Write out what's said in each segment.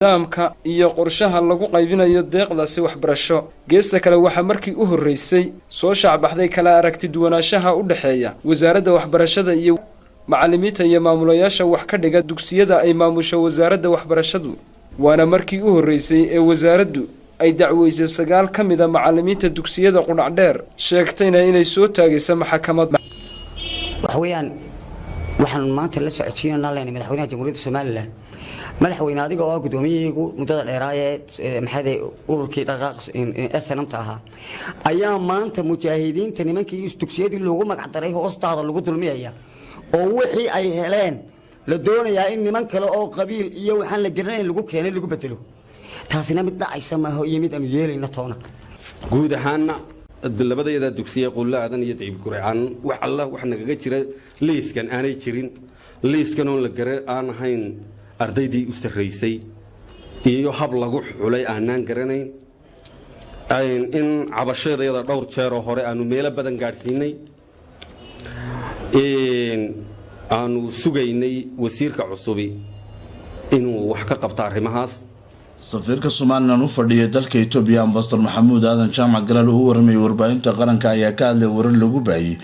nidaamka iyo qorshaha lagu qaybinayo deeqdaasi waxbarasho. Geesta kale waxa markii u horeysay soo shacbaxday kala aragti duwanaanshaha u dhaxeeya wasaaradda waxbarashada iyo macallimiinta iyo maamulayaasha wax ka dhiga dugsiyada ay maamusho wasaaradda waxbarashadu. Waana markii u horeysay ee wasaaraddu ay dacweysay 9 kamid ah macallimiinta dugsiyada qudhac dheer sheegtayna inay soo taagayso maxkamad. waxaan maanta la socodsiinayna leenahay madaxweynaha jamhuuriyadda Soomaaliland madaxweyne adiga oo gudoomiyaygu muddada dheeraayay maxay ururkii dhaqaaq SNMta ahaa ayaa maanta mujaahidiinta nimankii dugsiyadii loogu magac daray hoostaada lagu dulmiyaya oo wixii ay heleen la doonayaa in niman kale oo qabiil iyo waxaan la garanayn lagu keenay lagu bedelo taasina mid dhacaysa ma aho iyo mid aanu yeelayna toona guud ahaanna labadayada dugsiye qulaadan iyo dicib quraan wax Allah wax nagaga jira liiskan aanay jirin liiskan oo la garay aan ahayn ardaydii u sareysay iyo hab lagu xulay aanan garanayn in cabashadeeda dhowr jeer oo hore aanu meelo badan gaarsiinay aanu sugaynay wasiirka cusubi inuu wax ka qabto arrimahaas. safiirka Soomaaliland u fadhiya dalka Itoobiya Ambassador Maxamuud Aadan Jaamac Galal oo warmay warbaahinta qaranka ayaa ka hadlay warar lagu baahiyay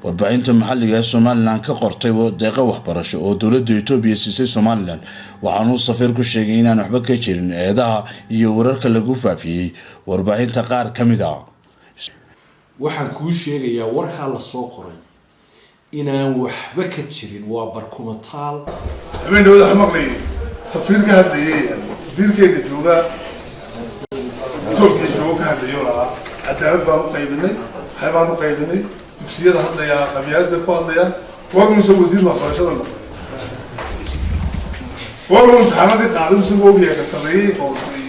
warbaahinta maxalliga ee Soomaaliland ka qortay deeqa waxbarasho oo dawladda Itoobiya siisay Soomaaliland waxaanu safiirku sheegay inaan waxba ka jirin eedaha iyo wararka lagu faafiyay warbaahinta qaar kamid ah. waxaan ku sheegayaa warka la soo qoray inaan waxba ka jirin waa barkumataal habeen wada maqlay safiirka hadlayay safiirkeeda jooga Itoobiya jooga hadlayo cadaalad baan u qaybinay xaybaan u qaybinay dugsiyada hadlaya qabyaalada ku hadlaya waa soo wasiir waxbarashada waa imtixaanadii qaaday isagoo u yahay sameeyay qorsay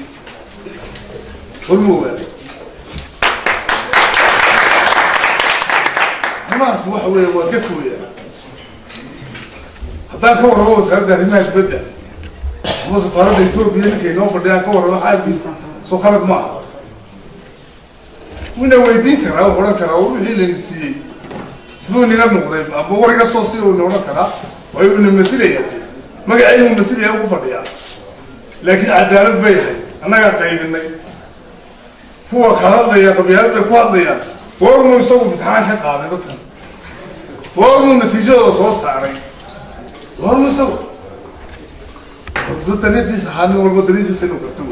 hormuud maas waxa weeye waa ka fooya haddaan ka warrabo wasaaradda arrimaha dibadda ama safaaradda Itoobiya ninkay noo fadhiyaan ka warrabo xaalkiisa soo khalad ma aha wina weydiin karaa oo oran karaa wixii la siiyay sidoo niga noqday aba wariga soo sii oo noqon karaa way u nimasilayaan magaceedu nimasilayay ugu fadhiyaa laakiin cadaalad bay yahay annaga qaybinay kuwa kala hadlaya qabyaalada ku hadlaya warmu isagu imtixaan ka qaaday dadkan warmu natiijada soo saaray warmu isagu dadka naftiisa xaalin walba dariiqiisa inuu garto